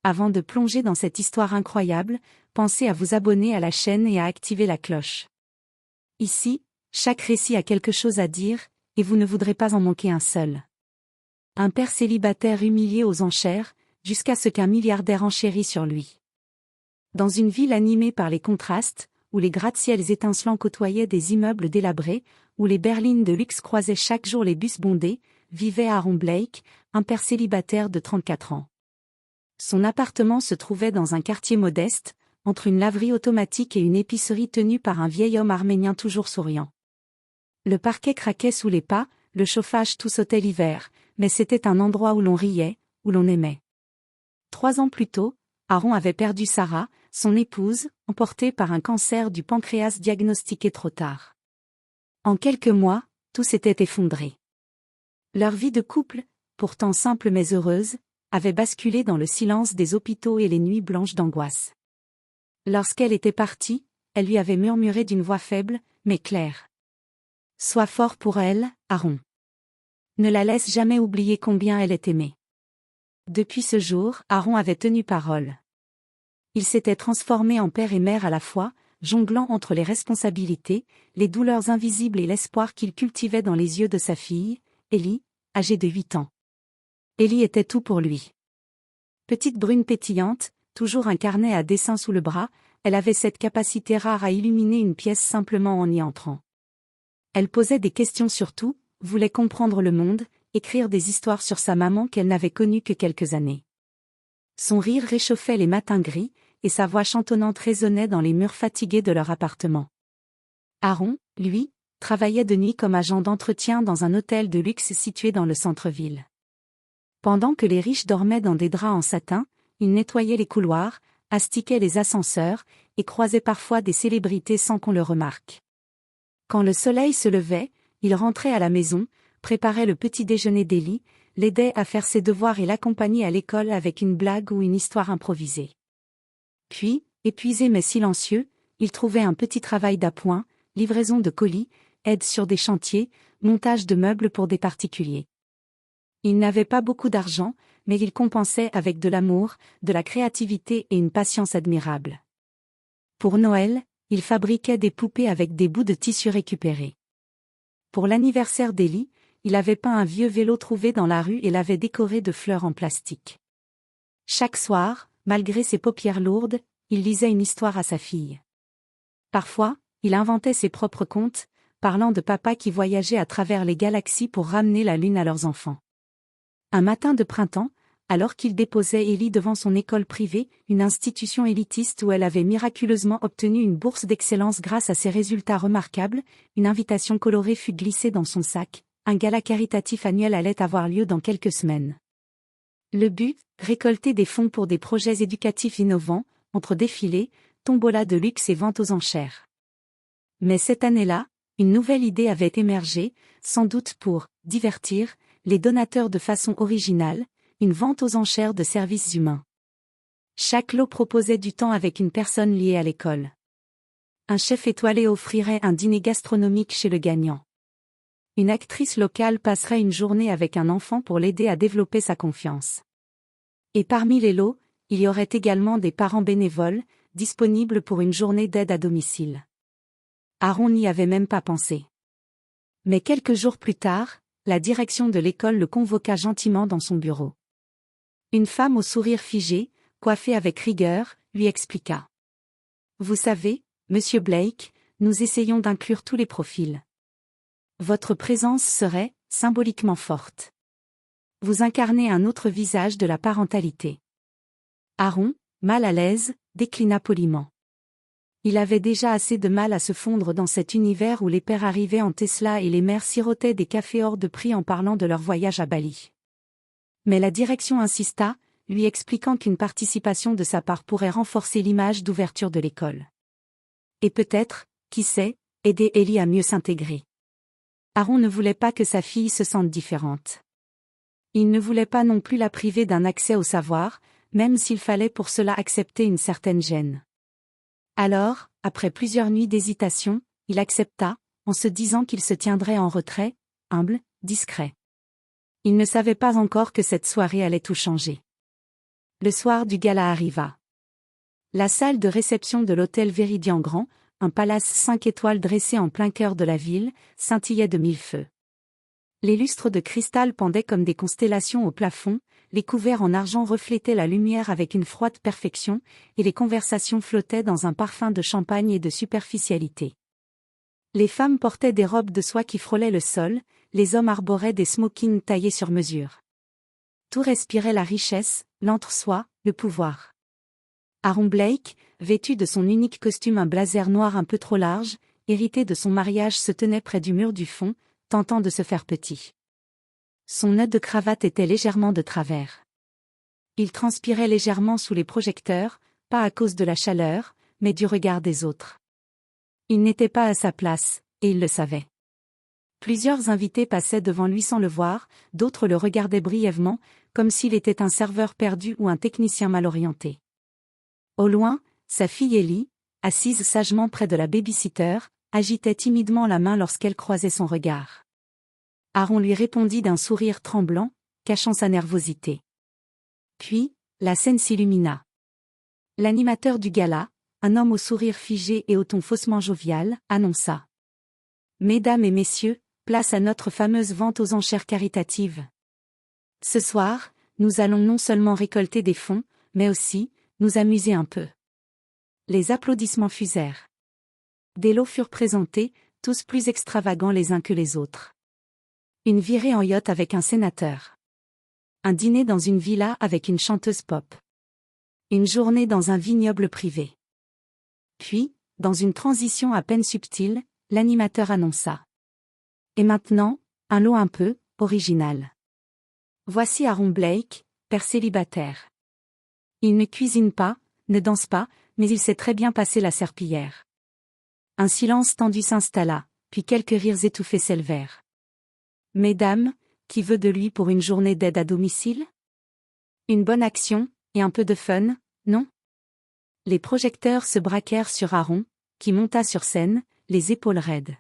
Avant de plonger dans cette histoire incroyable, pensez à vous abonner à la chaîne et à activer la cloche. Ici, chaque récit a quelque chose à dire, et vous ne voudrez pas en manquer un seul. Un père célibataire humilié aux enchères, jusqu'à ce qu'un milliardaire enchérit sur lui. Dans une ville animée par les contrastes, où les gratte-ciels étincelants côtoyaient des immeubles délabrés, où les berlines de luxe croisaient chaque jour les bus bondés, vivait Aaron Blake, un père célibataire de 34 ans. Son appartement se trouvait dans un quartier modeste, entre une laverie automatique et une épicerie tenue par un vieil homme arménien toujours souriant. Le parquet craquait sous les pas, le chauffage tout sautait l'hiver, mais c'était un endroit où l'on riait, où l'on aimait. 3 ans plus tôt, Aaron avait perdu Sarah, son épouse, emportée par un cancer du pancréas diagnostiqué trop tard. En quelques mois, tout s'était effondré. Leur vie de couple, pourtant simple mais heureuse, avait basculé dans le silence des hôpitaux et les nuits blanches d'angoisse. Lorsqu'elle était partie, elle lui avait murmuré d'une voix faible, mais claire. « Sois fort pour elle, Aaron. Ne la laisse jamais oublier combien elle est aimée. » Depuis ce jour, Aaron avait tenu parole. Il s'était transformé en père et mère à la fois, jonglant entre les responsabilités, les douleurs invisibles et l'espoir qu'il cultivait dans les yeux de sa fille, Ellie, âgée de 8 ans. Ellie était tout pour lui. Petite brune pétillante, toujours un carnet à dessin sous le bras, elle avait cette capacité rare à illuminer une pièce simplement en y entrant. Elle posait des questions sur tout, voulait comprendre le monde, écrire des histoires sur sa maman qu'elle n'avait connue que quelques années. Son rire réchauffait les matins gris, et sa voix chantonnante résonnait dans les murs fatigués de leur appartement. Aaron, lui, travaillait de nuit comme agent d'entretien dans un hôtel de luxe situé dans le centre-ville. Pendant que les riches dormaient dans des draps en satin, il nettoyait les couloirs, astiquait les ascenseurs, et croisait parfois des célébrités sans qu'on le remarque. Quand le soleil se levait, il rentrait à la maison, préparait le petit déjeuner d'Ellie, l'aidait à faire ses devoirs et l'accompagnait à l'école avec une blague ou une histoire improvisée. Puis, épuisé mais silencieux, il trouvait un petit travail d'appoint, livraison de colis, aide sur des chantiers, montage de meubles pour des particuliers. Il n'avait pas beaucoup d'argent, mais il compensait avec de l'amour, de la créativité et une patience admirable. Pour Noël, il fabriquait des poupées avec des bouts de tissu récupérés. Pour l'anniversaire d'Ellie, il avait peint un vieux vélo trouvé dans la rue et l'avait décoré de fleurs en plastique. Chaque soir, malgré ses paupières lourdes, il lisait une histoire à sa fille. Parfois, il inventait ses propres contes, parlant de papa qui voyageait à travers les galaxies pour ramener la lune à leurs enfants. Un matin de printemps, alors qu'il déposait Ellie devant son école privée, une institution élitiste où elle avait miraculeusement obtenu une bourse d'excellence grâce à ses résultats remarquables, une invitation colorée fut glissée dans son sac. Un gala caritatif annuel allait avoir lieu dans quelques semaines. Le but, récolter des fonds pour des projets éducatifs innovants, entre défilés, tombola de luxe et ventes aux enchères. Mais cette année-là, une nouvelle idée avait émergé, sans doute pour « divertir » les donateurs de façon originale, une vente aux enchères de services humains. Chaque lot proposait du temps avec une personne liée à l'école. Un chef étoilé offrirait un dîner gastronomique chez le gagnant. Une actrice locale passerait une journée avec un enfant pour l'aider à développer sa confiance. Et parmi les lots, il y aurait également des parents bénévoles, disponibles pour une journée d'aide à domicile. Aaron n'y avait même pas pensé. Mais quelques jours plus tard, la direction de l'école le convoqua gentiment dans son bureau. Une femme au sourire figé, coiffée avec rigueur, lui expliqua. « Vous savez, Monsieur Blake, nous essayons d'inclure tous les profils. Votre présence serait, symboliquement forte. Vous incarnez un autre visage de la parentalité. » Aaron, mal à l'aise, déclina poliment. Il avait déjà assez de mal à se fondre dans cet univers où les pères arrivaient en Tesla et les mères sirotaient des cafés hors de prix en parlant de leur voyage à Bali. Mais la direction insista, lui expliquant qu'une participation de sa part pourrait renforcer l'image d'ouverture de l'école. Et peut-être, qui sait, aider Ellie à mieux s'intégrer. Aaron ne voulait pas que sa fille se sente différente. Il ne voulait pas non plus la priver d'un accès au savoir, même s'il fallait pour cela accepter une certaine gêne. Alors, après plusieurs nuits d'hésitation, il accepta, en se disant qu'il se tiendrait en retrait, humble, discret. Il ne savait pas encore que cette soirée allait tout changer. Le soir du gala arriva. La salle de réception de l'hôtel Véridian Grand, un palace 5 étoiles dressé en plein cœur de la ville, scintillait de mille feux. Les lustres de cristal pendaient comme des constellations au plafond, les couverts en argent reflétaient la lumière avec une froide perfection, et les conversations flottaient dans un parfum de champagne et de superficialité. Les femmes portaient des robes de soie qui frôlaient le sol, les hommes arboraient des smokings taillés sur mesure. Tout respirait la richesse, l'entre-soi, le pouvoir. Aaron Blake, vêtu de son unique costume, un blazer noir un peu trop large, hérité de son mariage, se tenait près du mur du fond, tentant de se faire petit. Son nœud de cravate était légèrement de travers. Il transpirait légèrement sous les projecteurs, pas à cause de la chaleur, mais du regard des autres. Il n'était pas à sa place, et il le savait. Plusieurs invités passaient devant lui sans le voir, d'autres le regardaient brièvement, comme s'il était un serveur perdu ou un technicien mal orienté. Au loin, sa fille Ellie, assise sagement près de la baby-sitter, agitait timidement la main lorsqu'elle croisait son regard. Aaron lui répondit d'un sourire tremblant, cachant sa nervosité. Puis, la scène s'illumina. L'animateur du gala, un homme au sourire figé et au ton faussement jovial, annonça. « Mesdames et messieurs, place à notre fameuse vente aux enchères caritatives. Ce soir, nous allons non seulement récolter des fonds, mais aussi, nous amuser un peu. » Les applaudissements fusèrent. Des lots furent présentés, tous plus extravagants les uns que les autres. Une virée en yacht avec un sénateur. Un dîner dans une villa avec une chanteuse pop. Une journée dans un vignoble privé. Puis, dans une transition à peine subtile, l'animateur annonça. Et maintenant, un lot un peu original. Voici Aaron Blake, père célibataire. Il ne cuisine pas, ne danse pas, mais il sait très bien passer la serpillière. Un silence tendu s'installa, puis quelques rires étouffés s'élevèrent. Mesdames, qui veut de lui pour une journée d'aide à domicile? Une bonne action, et un peu de fun, non? Les projecteurs se braquèrent sur Aaron, qui monta sur scène, les épaules raides.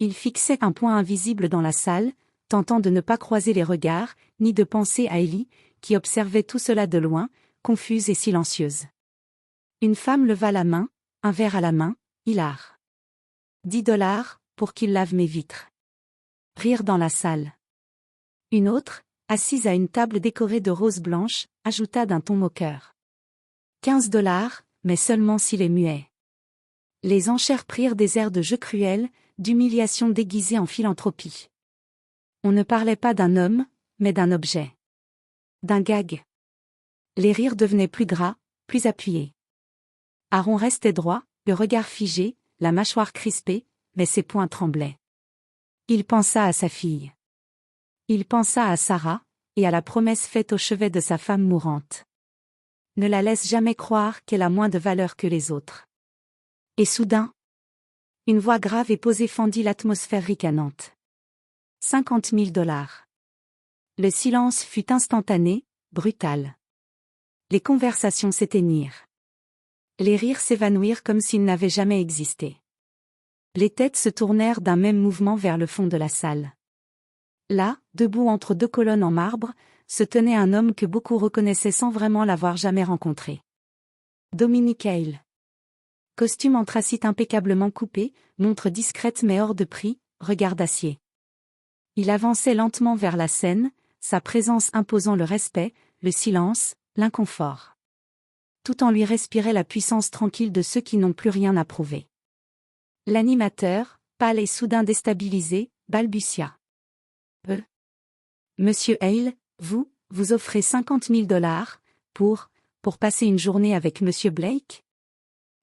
Il fixait un point invisible dans la salle, tentant de ne pas croiser les regards, ni de penser à Ellie, qui observait tout cela de loin, confuse et silencieuse. Une femme leva la main, un verre à la main, hilar. 10 $ pour qu'il lave mes vitres. Rire dans la salle. Une autre, assise à une table décorée de roses blanches, ajouta d'un ton moqueur. 15 $, mais seulement s'il est muet. Les enchères prirent des airs de jeu cruel, d'humiliation déguisée en philanthropie. On ne parlait pas d'un homme, mais d'un objet. D'un gag. Les rires devenaient plus gras, plus appuyés. Aaron restait droit, le regard figé, la mâchoire crispée, mais ses poings tremblaient. Il pensa à sa fille. Il pensa à Sarah, et à la promesse faite au chevet de sa femme mourante. Ne la laisse jamais croire qu'elle a moins de valeur que les autres. Et soudain, une voix grave et posée fendit l'atmosphère ricanante. 50 000 $. Le silence fut instantané, brutal. Les conversations s'éteignirent. Les rires s'évanouirent comme s'ils n'avaient jamais existé. Les têtes se tournèrent d'un même mouvement vers le fond de la salle. Là, debout entre deux colonnes en marbre, se tenait un homme que beaucoup reconnaissaient sans vraiment l'avoir jamais rencontré. Dominic Hale. Costume anthracite impeccablement coupé, montre discrète mais hors de prix, regard d'acier. Il avançait lentement vers la scène, sa présence imposant le respect, le silence, l'inconfort. Tout en lui respirait la puissance tranquille de ceux qui n'ont plus rien à prouver. L'animateur, pâle et soudain déstabilisé, balbutia. Monsieur Hale, vous offrez 50 000 $ pour passer une journée avec Monsieur Blake?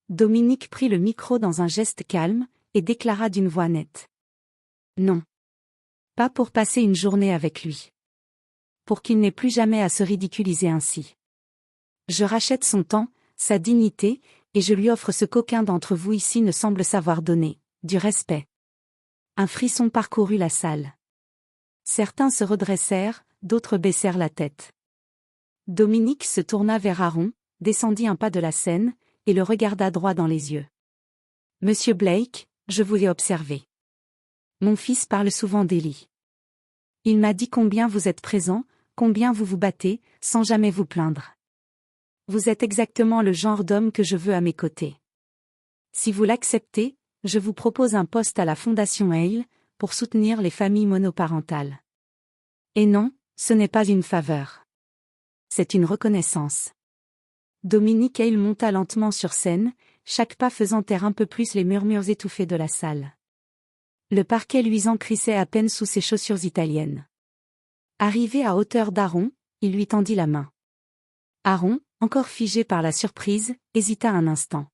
Dominic prit le micro dans un geste calme, et déclara d'une voix nette. Non. Pas pour passer une journée avec lui. Pour qu'il n'ait plus jamais à se ridiculiser ainsi. Je rachète son temps, sa dignité, et je lui offre ce qu'aucun d'entre vous ici ne semble savoir donner, du respect. Un frisson parcourut la salle. Certains se redressèrent, d'autres baissèrent la tête. Dominic se tourna vers Aaron, descendit un pas de la scène, et le regarda droit dans les yeux. Monsieur Blake, je vous ai observé. Mon fils parle souvent d'Ellie. Il m'a dit combien vous êtes présent, combien vous vous battez, sans jamais vous plaindre. Vous êtes exactement le genre d'homme que je veux à mes côtés. Si vous l'acceptez, je vous propose un poste à la Fondation Hale, pour soutenir les familles monoparentales. Et non, ce n'est pas une faveur. C'est une reconnaissance. Dominique Hale monta lentement sur scène, chaque pas faisant taire un peu plus les murmures étouffés de la salle. Le parquet luisant crissait à peine sous ses chaussures italiennes. Arrivé à hauteur d'Aaron, il lui tendit la main. Aaron, encore figé par la surprise, hésita un instant.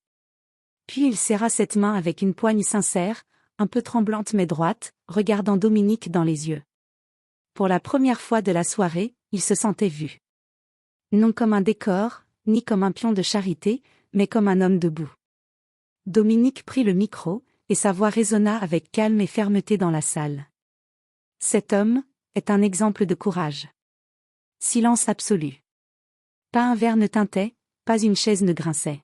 Puis il serra cette main avec une poigne sincère, un peu tremblante mais droite, regardant Dominique dans les yeux. Pour la première fois de la soirée, il se sentait vu. Non comme un décor, ni comme un pion de charité, mais comme un homme debout. Dominique prit le micro, et sa voix résonna avec calme et fermeté dans la salle. Cet homme est un exemple de courage. Silence absolu. Pas un verre ne tintait, pas une chaise ne grinçait.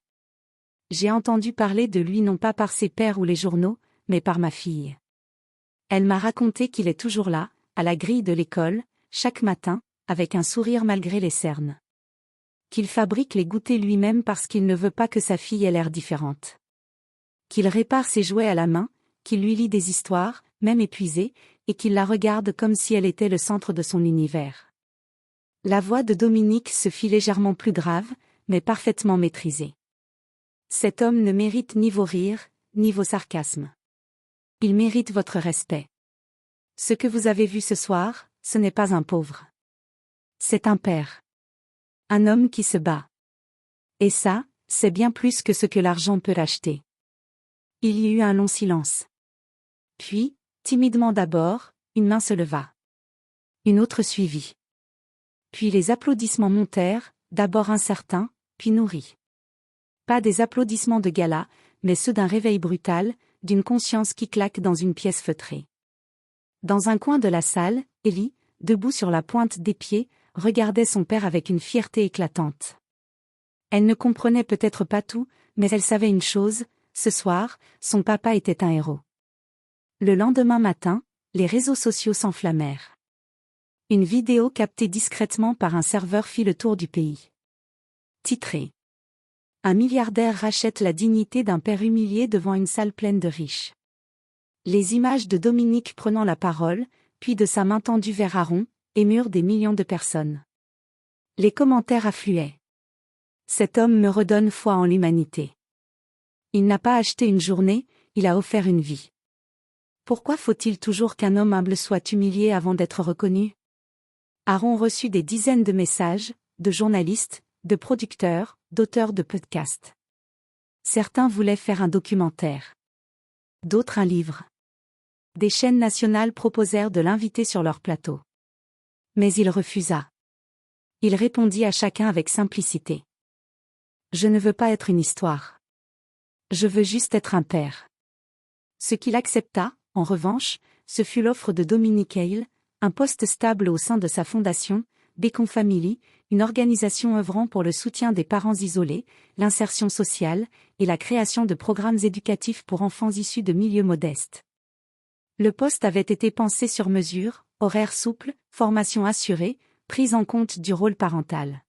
J'ai entendu parler de lui non pas par ses pairs ou les journaux, mais par ma fille. Elle m'a raconté qu'il est toujours là, à la grille de l'école, chaque matin, avec un sourire malgré les cernes. Qu'il fabrique les goûters lui-même parce qu'il ne veut pas que sa fille ait l'air différente. Qu'il répare ses jouets à la main, qu'il lui lit des histoires, même épuisées, et qu'il la regarde comme si elle était le centre de son univers. La voix de Dominique se fit légèrement plus grave, mais parfaitement maîtrisée. Cet homme ne mérite ni vos rires, ni vos sarcasmes. Il mérite votre respect. Ce que vous avez vu ce soir, ce n'est pas un pauvre. C'est un père. Un homme qui se bat. Et ça, c'est bien plus que ce que l'argent peut acheter. Il y eut un long silence. Puis, timidement d'abord, une main se leva. Une autre suivit. Puis les applaudissements montèrent, d'abord incertains, puis nourris. Pas des applaudissements de gala, mais ceux d'un réveil brutal, d'une conscience qui claque dans une pièce feutrée. Dans un coin de la salle, Ellie, debout sur la pointe des pieds, regardait son père avec une fierté éclatante. Elle ne comprenait peut-être pas tout, mais elle savait une chose, ce soir, son papa était un héros. Le lendemain matin, les réseaux sociaux s'enflammèrent. Une vidéo captée discrètement par un serveur fit le tour du pays. Titré. Un milliardaire rachète la dignité d'un père humilié devant une salle pleine de riches. Les images de Dominique prenant la parole, puis de sa main tendue vers Aaron, émurent des millions de personnes. Les commentaires affluaient. Cet homme me redonne foi en l'humanité. Il n'a pas acheté une journée, il a offert une vie. Pourquoi faut-il toujours qu'un homme humble soit humilié avant d'être reconnu? Aaron reçut des dizaines de messages, de journalistes, de producteurs, d'auteurs de podcasts. Certains voulaient faire un documentaire. D'autres un livre. Des chaînes nationales proposèrent de l'inviter sur leur plateau. Mais il refusa. Il répondit à chacun avec simplicité. Je ne veux pas être une histoire. Je veux juste être un père. Ce qu'il accepta, en revanche, ce fut l'offre de Dominique Hale, un poste stable au sein de sa fondation, Bacon Family, une organisation œuvrant pour le soutien des parents isolés, l'insertion sociale, et la création de programmes éducatifs pour enfants issus de milieux modestes. Le poste avait été pensé sur mesure, horaire souple, formation assurée, prise en compte du rôle parental.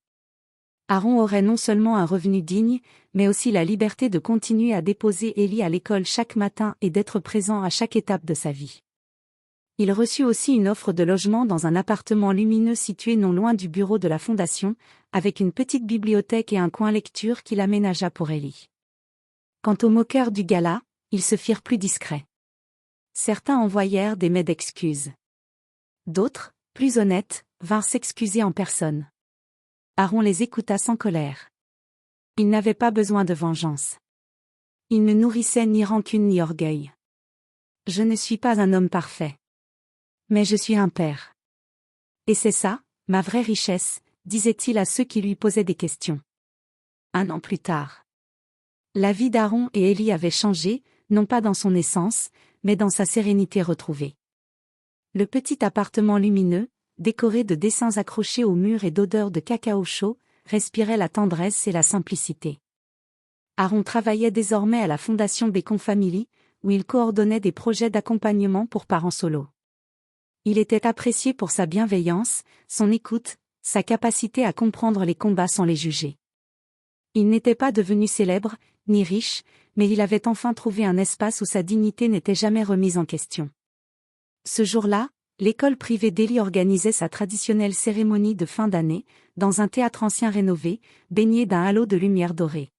Aaron aurait non seulement un revenu digne, mais aussi la liberté de continuer à déposer Ellie à l'école chaque matin et d'être présent à chaque étape de sa vie. Il reçut aussi une offre de logement dans un appartement lumineux situé non loin du bureau de la fondation, avec une petite bibliothèque et un coin lecture qu'il aménagea pour Ellie. Quant aux moqueurs du gala, ils se firent plus discrets. Certains envoyèrent des mails d'excuses. D'autres, plus honnêtes, vinrent s'excuser en personne. Aaron les écouta sans colère. Il n'avait pas besoin de vengeance. Il ne nourrissait ni rancune ni orgueil. Je ne suis pas un homme parfait. Mais je suis un père. Et c'est ça, ma vraie richesse, disait-il à ceux qui lui posaient des questions. 1 an plus tard. La vie d'Aaron et Ellie avait changé, non pas dans son essence, mais dans sa sérénité retrouvée. Le petit appartement lumineux, décoré de dessins accrochés au mur et d'odeurs de cacao chaud, respirait la tendresse et la simplicité. Aaron travaillait désormais à la Fondation Bacon Family, où il coordonnait des projets d'accompagnement pour parents solos. Il était apprécié pour sa bienveillance, son écoute, sa capacité à comprendre les combats sans les juger. Il n'était pas devenu célèbre, ni riche, mais il avait enfin trouvé un espace où sa dignité n'était jamais remise en question. Ce jour-là, l'école privée d'Ellie organisait sa traditionnelle cérémonie de fin d'année, dans un théâtre ancien rénové, baigné d'un halo de lumière dorée.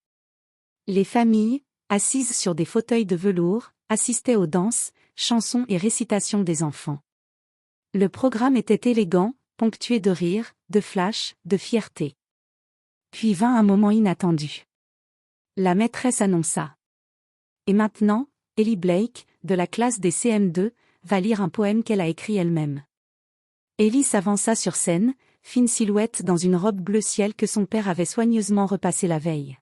Les familles, assises sur des fauteuils de velours, assistaient aux danses, chansons et récitations des enfants. Le programme était élégant, ponctué de rires, de flashs, de fierté. Puis vint un moment inattendu. La maîtresse annonça. Et maintenant, Ellie Blake, de la classe des CM2, va lire un poème qu'elle a écrit elle-même. Ellie s'avança sur scène, fine silhouette dans une robe bleu ciel que son père avait soigneusement repassée la veille.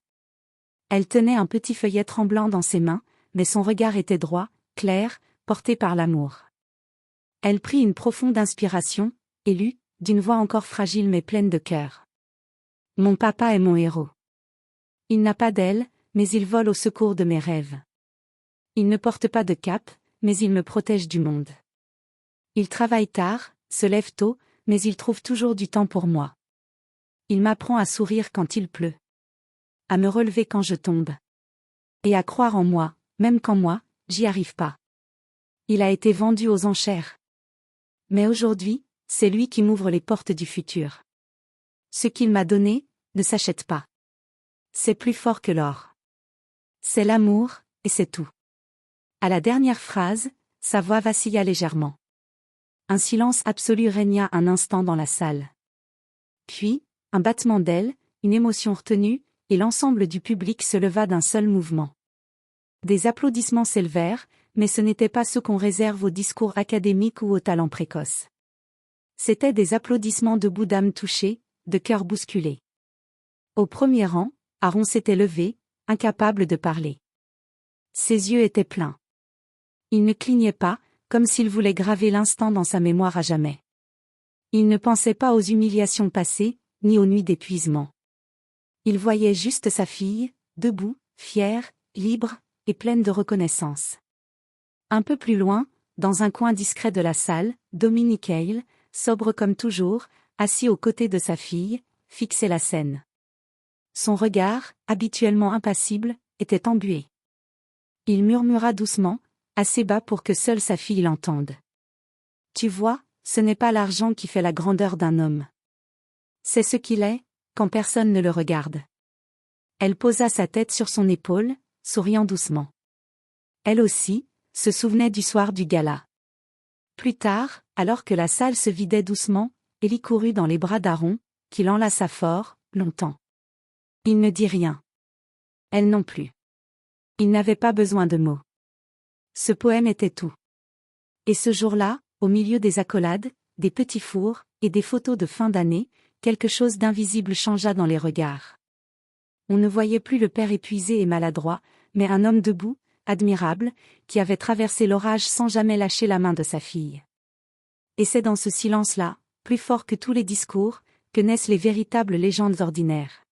Elle tenait un petit feuillet tremblant dans ses mains, mais son regard était droit, clair, porté par l'amour. Elle prit une profonde inspiration, et lut, d'une voix encore fragile mais pleine de cœur. Mon papa est mon héros. Il n'a pas d'aile, mais il vole au secours de mes rêves. Il ne porte pas de cape, mais il me protège du monde. Il travaille tard, se lève tôt, mais il trouve toujours du temps pour moi. Il m'apprend à sourire quand il pleut. À me relever quand je tombe. Et à croire en moi, même quand moi, j'y arrive pas. Il a été vendu aux enchères. Mais aujourd'hui, c'est lui qui m'ouvre les portes du futur. Ce qu'il m'a donné, ne s'achète pas. C'est plus fort que l'or. C'est l'amour, et c'est tout. À la dernière phrase, sa voix vacilla légèrement. Un silence absolu régna un instant dans la salle. Puis, un battement d'ailes, une émotion retenue, et l'ensemble du public se leva d'un seul mouvement. Des applaudissements s'élevèrent, mais ce n'étaient pas ceux qu'on réserve aux discours académiques ou aux talents précoces. C'étaient des applaudissements debout d'âmes touchées, de cœurs bousculés. Au premier rang, Aaron s'était levé, incapable de parler. Ses yeux étaient pleins. Il ne clignait pas, comme s'il voulait graver l'instant dans sa mémoire à jamais. Il ne pensait pas aux humiliations passées, ni aux nuits d'épuisement. Il voyait juste sa fille, debout, fière, libre, et pleine de reconnaissance. Un peu plus loin, dans un coin discret de la salle, Dominique Hale, sobre comme toujours, assis aux côtés de sa fille, fixait la scène. Son regard, habituellement impassible, était embué. Il murmura doucement, assez bas pour que seule sa fille l'entende. Tu vois, ce n'est pas l'argent qui fait la grandeur d'un homme. C'est ce qu'il est, quand personne ne le regarde. Elle posa sa tête sur son épaule, souriant doucement. Elle aussi, se souvenait du soir du gala. Plus tard, alors que la salle se vidait doucement, Ellie courut dans les bras d'Aaron, qui l'enlaça fort, longtemps. Il ne dit rien. Elle non plus. Il n'avait pas besoin de mots. Ce poème était tout. Et ce jour-là, au milieu des accolades, des petits fours, et des photos de fin d'année, quelque chose d'invisible changea dans les regards. On ne voyait plus le père épuisé et maladroit, mais un homme debout, admirable, qui avait traversé l'orage sans jamais lâcher la main de sa fille. Et c'est dans ce silence-là, plus fort que tous les discours, que naissent les véritables légendes ordinaires.